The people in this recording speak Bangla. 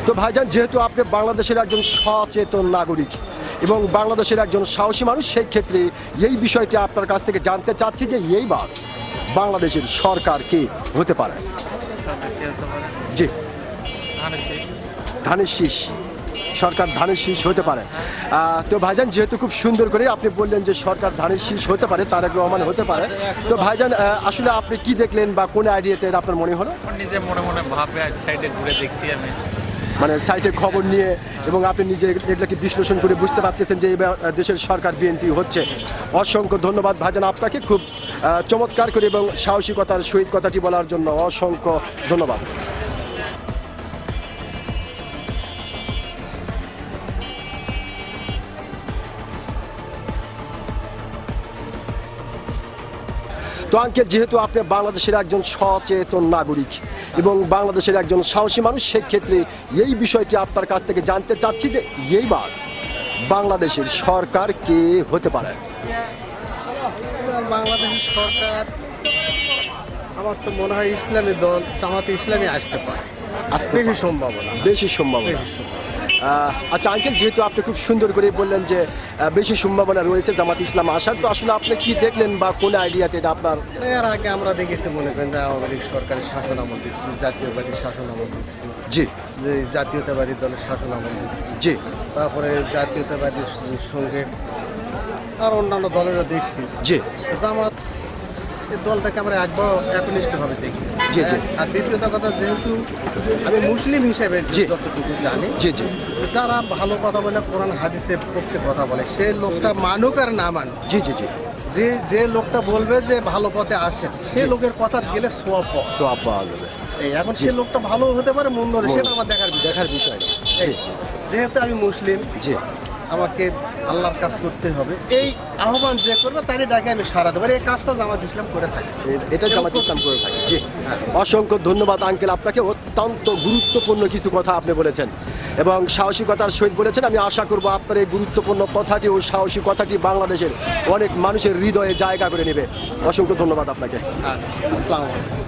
তো ভাইজান, যেহেতু আপনি বাংলাদেশের একজন সচেতন নাগরিক এবং বাংলাদেশের একজন সাহসী মানুষ, সেই ক্ষেত্রে এই বিষয়টি আপনার কাছ থেকে জানতে চাচ্ছি যে এইবার বাংলাদেশের সরকার কে হতে পারে? জি, ধানের শীষ সরকার ধানের শীষ হতে পারে। তো ভাইজান, যেহেতু খুব সুন্দর করে আপনি বললেন যে সরকার ধানের শীষ হতে পারে, তারেক রহমান হতে পারে, তো ভাইজান আসলে আপনি কি দেখলেন বা কোন আইডিয়াতে আপনার মনে হলো? নিজে মনে মনে ভাবে সাইডে ঘুরে দেখছি আমি, মানে সাইটের খবর নিয়ে, এবং আপনি নিজে এগুলোকে বিশ্লেষণ করে বুঝতে পারতেছেন যে এবার দেশের সরকার বিএনপি হচ্ছে। অসংখ্য ধন্যবাদ ভাইজান আপনাকে, খুব চমৎকার করে এবং সাহসিকতার সহিত কথাটি বলার জন্য অসংখ্য ধন্যবাদ। তো আঙ্কেল, যেহেতু আপনি বাংলাদেশের একজন সচেতন নাগরিক এবং বাংলাদেশের একজন সাহসী মানুষ, সেক্ষেত্রে এই বিষয়টি আপনার কাছ থেকে জানতে চাচ্ছি যে এইবার বাংলাদেশের সরকার কে হতে পারে? বাংলাদেশের সরকার আমার তো মনে হয় ইসলামী দল জামাতে ইসলামী আসতে পারে, বেশি সম্ভাবনা। বেশি সম্ভাবনা। আচ্ছা আঙ্কেল, যেহেতু আপনি খুব সুন্দর করে বললেন যে বেশি সম্ভাবনা রয়েছে জামাত ইসলাম আসার, তো আসলে আপনি কি দেখলেন বা কোন আইডিয়াতে এটা আপনার? এর আগে আমরা দেখেছি, মনে করেন যে আওয়ামী লীগ সরকারের শাসন আমল দেখছি, জাতীয় পার্টির শাসন আমল দেখছি, জি, যে জাতীয়তাবাদী দলের শাসন আমল দেখছি, জি, তারপরে জাতীয়তাবাদীর সঙ্গে আর অন্যান্য দলেরও দেখছি। জি, জামাত এই দলটাকে আমরা একবার একনিষ্ঠভাবে দেখি। জি, জি। আর দ্বিতীয়ত কথা, যেহেতু আমি মুসলিম হিসেবে জি। যতটুকু জানি, জি, জি, যারা ভালো কথা বলে, কোরআন হাদিসের পক্ষে কথা বলে, সেই লোকটা মানুক আর না মানুক, জি, জি, জি, যে লোকটা বলবে যে ভালো পথে আসে, সে লোকের কথা গেলে সোয়াব সোয়াব পাওয়া যাবে। এই এখন সে লোকটা ভালো হতে পারে, মন্দ হলে সেটা আমার দেখার বিষয় না। এই, যেহেতু আমি মুসলিম, জি, আমাকে আল্লাহর কাজ করতে হবে, এই আহ্বান যে করবে তারই ডাকে আমি সারা দেবো। এই কাজটা জামাত ইসলাম করে থাকে, এটা জামাত ইসলাম করে থাকে। জি, অসংখ্য ধন্যবাদ আঙ্কেল আপনাকে, অত্যন্ত গুরুত্বপূর্ণ কিছু কথা আপনি বলেছেন এবং সাহসিকতার সহিত বলেছেন। আমি আশা করব আপনার এই গুরুত্বপূর্ণ কথাটি ও সাহসী কথাটি বাংলাদেশের অনেক মানুষের হৃদয়ে জায়গা করে নেবে। অসংখ্য ধন্যবাদ আপনাকে। আসসালামু আলাইকুম।